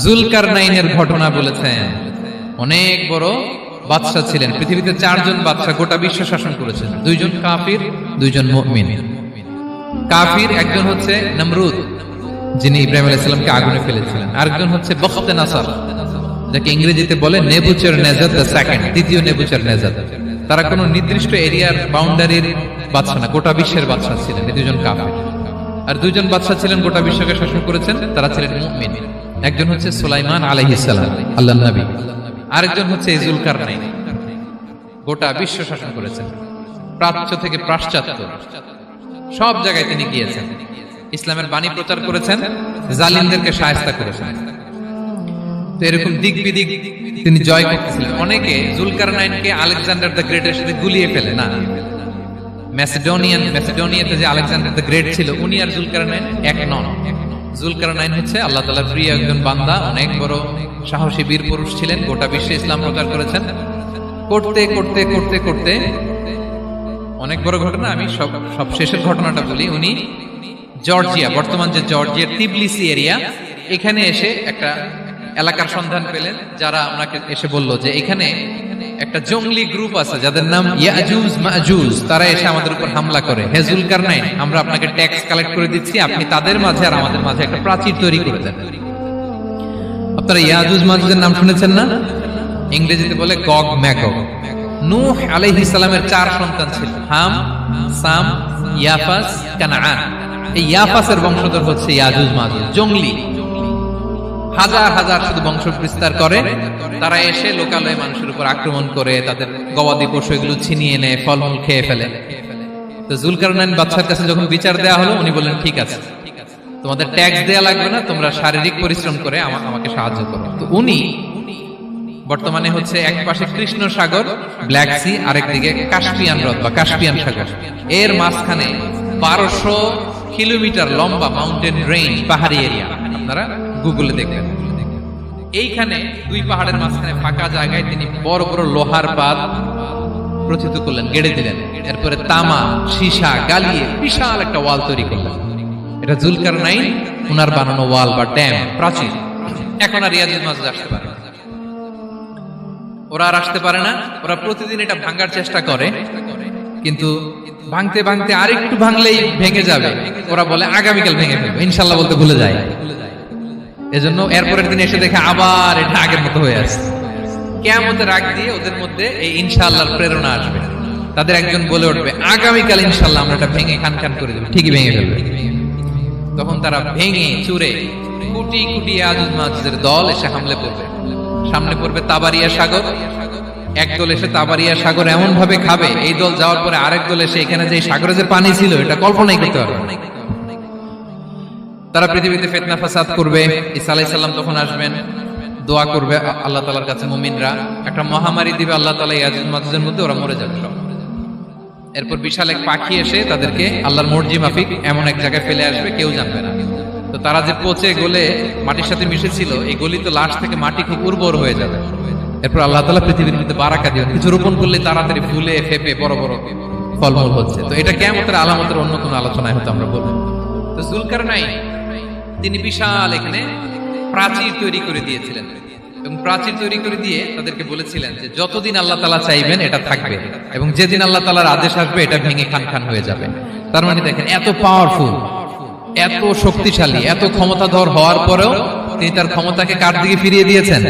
জুলকারনাইনের ঘটনা বলেছেন। অনেক বড় বাদশা ছিলেন, পৃথিবীতে 4 জন বাদশা গোটা বিশ্ব শাসন করেছেন, 2 জন কাফির 2 জন মুমিন। কাফির একজন হচ্ছে নমরুদ, যিনি ইব্রাহিম আলাইহিস সালামকে আগুনে ফেলেছিলেন, আরেকজন হচ্ছে বখতে নাসার, যাকে ইংরেজিতে বলে নেবুচারনেজার দ্য সেকেন্ড, দ্বিতীয় নেবুচারনেজার। তারা কোনো নির্দিষ্ট এরিয়ার বাউন্ডারির বাদশা না, গোটা বিশ্বের বাদশা ছিলেন। এই 2 জন কাফির। আর 2 জন বাদশা ছিলেন গোটা বিশ্বকে শাসন করেছেন, তারা ছিলেন মুমিন। একজন হচ্ছে সুলাইমান আলাইহিস সালাম, আল্লাহর নবী, আরেকজন হচ্ছে জুলকারনাইন, গোটা বিশ্ব শাসন করেছেন, প্রাচ্য থেকে পাশ্চাত্য সব জায়গায় তিনি গিয়েছেন, ইসলামের বাণী প্রচার করেছেন, জালিমদেরকে শায়েস্তা করেছেন। তো এরকম দিক বিদিক তিনি জয় করতেছিলেন। অনেকে জুলকারনাইনকে আলেকজান্ডার দ্য গ্রেটের সাথে গুলিয়ে ফেলে না। ম্যাসিডোনিয়াতে যে আলেকজান্ডার দ্য গ্রেট ছিল, উনি আর জুলকারনাইন এক নন। জুলকারনাইন হচ্ছে আল্লাহ তাআলার প্রিয় একজন বান্দা, অনেক বড় সাহসী বীর পুরুষ ছিলেন, গোটা বিশ্বে ইসলাম প্রচার করেছেন। করতে করতে করতে করতে অনেক বড় ঘটনা, আমি সব শেষের ঘটনাটা বলি। উনি জর্জিয়া, বর্তমান যে জর্জিয়ার তিবলিসি এরিয়া, এখানে এসে একটা এলাকার সন্ধান পেলেন, যারা ওনাকে এসে বলল যে এখানে একটা জঙ্গলি গ্রুপ আছে যাদের নাম ইয়াজুজ মাজুজ, তারা এসে আমাদের উপর হামলা করে। হে জুলকারনাইন, আমরা আপনাকে ট্যাক্স কালেক্ট করে দিচ্ছি, আপনি তাদের মাঝে আর আমাদের মাঝে একটা প্রাচীর তৈরি করে দেন। আপনারা ইয়াজুজ মাজুজের নাম শুনেছেন না? ইংরেজিতে বলে গগ ম্যাগগ। নূহ আলাইহিস সালামের 4 সন্তান ছিল, হাম, সাম, ইয়াফাস, কানাআন। এই ইয়াফাসের বংশধর হচ্ছে ইয়াজুজ মাজুজ, জঙ্গলি, হাজার হাজার শুধু বংশ বিস্তার করে। তারা এসে লোকালয়ে মানুষের উপর আক্রমণ করে, তাদের গবাদি পশু এগুলো ছিনিয়ে নেয়, ফলমূল খেয়ে ফেলে। তো জুলকারনাইন বাদশার কাছে যখন বিচার দেওয়া হলো, উনি বললেন ঠিক আছে, তোমাদের ট্যাক্স দেয়া লাগবে না, তোমরা শারীরিক পরিশ্রম করে আমাকে সাহায্য করো। তো উনি বর্তমানে হচ্ছে এক পাশে কৃষ্ণ সাগর, ব্ল্যাক সি, আরেকদিকে কাস্পিয়ান হ্রদ বা কাস্পিয়ান সাগর, এর মাঝখানে 1200 কিলোমিটার লম্বা মাউন্টেন রেঞ্জ, পাহাড়ি এরিয়া, আপনারা গুগলে দেখবেন। এইখানে 2 পাহাড়ের মাঝখানে ফাঁকা জায়গায় তিনি বড় বড় লোহার পাত প্রথিত করলেন, গেড়ে দিলেন। এরপরে তামা, সীসা গালিয়ে বিশাল একটা ওয়াল তৈরি করলেন। এটা জুলকারনাইন উনার বানানো ওয়াল বা ড্যাম, প্রাচীর। এখন আর ইয়াজুজ মাজুজ আসতে পারে না, ওরা আর আসতে পারে না। ওরা প্রতিদিন এটা ভাঙার চেষ্টা করে, কিন্তু ভাঙতে ভাঙতে আরেকটু ভাঙলেই ভেঙে যাবে। ওরা বলে আগামীকাল ভেঙে ফেলবে, ইনশাল্লাহ বলতে ভুলে যায়। এজন্য এরপরের দিন এসে দেখে আবার এটা আগের মতো হয়ে আসছে। কিয়ামতের আগ দিয়ে ওদের মধ্যে এই ইনশাআল্লাহর প্রেরণা আসবে। তাদের একজন বলে উঠবে, আগামীকাল ইনশাআল্লাহ আমরা এটা ভেঙে খান খান করে দেব, ঠিকই ভেঙে ফেলবে। তখন তারা ভেঙে চুরে কোটি কোটি ইয়াজুজ মাজুজের দল এসে হামলে পড়বে। সামনে পড়বে তাবারিয়া সাগর, এক দল এসে তাবারিয়া সাগর এমন ভাবে খাবে, এই দল যাওয়ার পরে আরেক দল এসে এখানে যে সাগরে যে পানি ছিল এটা কল্পনাই করতে পারবে না। তারা পৃথিবীতে ফিতনা ফাসাদ করবে। ঈসা আলাইহিস সালাম তখন আসবেন, দোয়া করবে আল্লাহ তাআলার কাছে মুমিনরা, একটা মহামারী দিবে আল্লাহ তাআলা ইয়াজুজ মাজুজের মধ্যে, ওরা মরে যাবে সব। এরপর বিশাল এক পাখি এসে তাদেরকে আল্লাহর মর্জি মাফিক এমন এক জায়গায় ফেলে আসবে, কেউ জানবে না। তো তারা যে পচে গলে মাটির সাথে মিশেছিল, এই গলিত লাশ থেকে মাটি খুব উর্বর হয়ে যাবে। এরপর আল্লাহ তাআলা পৃথিবীর মধ্যে বারাকা দিবেন, কিছু রোপণ করলে তাড়াতাড়ি ফুলে ফেপে বড় বড় ফলমূল হচ্ছে। তো এটা কিয়ামতের আলামতের অন্য কোনো আলোচনায় হয়তো আমরা বলবো। তো জুলকারনাইন তিনি বিশাল এখানে প্রাচীর তৈরি করে দিয়েছিলেন, এবং প্রাচীর তৈরি করে দিয়ে তাদেরকে বলেছিলেন যে যতদিন আল্লাহ তাআলা চাইবেন এটা থাকবে, এবং যেদিন আল্লাহ তাআলার আদেশ আসবে এটা ভেঙে খান খান হয়ে যাবে। তার মানে দেখেন, এত পাওয়ারফুল, এত শক্তিশালী, এত ক্ষমতাধর হওয়ার পরেও তিনি তার ক্ষমতাকে কার দিকে ফিরিয়ে দিয়েছেন?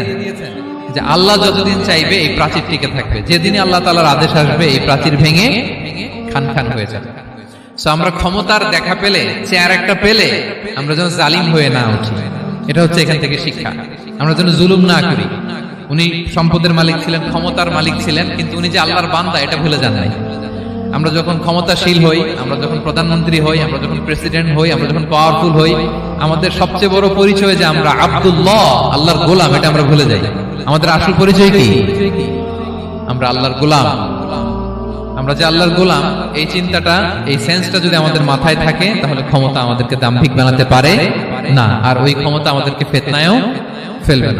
যে আল্লাহ যতদিন চাইবে এই প্রাচীর টিকে থাকবে, যেদিন আল্লাহ তাআলার আদেশ আসবে এই প্রাচীর ভেঙে খান খান হয়ে যাবে। আমরা ক্ষমতার দেখা পেলে, চেয়ার একটা পেলে, আমরা যেন জালিম হয়ে না উঠি, এটা হচ্ছে এখান থেকে শিক্ষা। আমরা যেন জুলুম না করি। উনি সম্পদের মালিক ছিলেন, ক্ষমতার মালিক ছিলেন, কিন্তু উনি যে আল্লাহর বান্দা এটা ভুলে যান নাই। আমরা যখন ক্ষমতাশীল হই, আমরা যখন প্রধানমন্ত্রী হই, আমরা যখন প্রেসিডেন্ট হই, আমরা যখন পাওয়ারফুল হই, আমাদের সবচেয়ে বড় পরিচয় যে আমরা আব্দুল্লাহ, আল্লাহর গোলাম, এটা আমরা ভুলে যাই। আমাদের আসল পরিচয় কি? আমরা আল্লাহর গোলাম। আমরা যে আল্লাহর গোলাম, এই চিন্তাটা, এই সেন্সটা যদি আমাদের মাথায় থাকে, তাহলে ক্ষমতা আমাদেরকে দাম্ভিক বানাতে পারে না, আর ওই ক্ষমতা আমাদেরকে ফিতনায়ও ফেলবে না।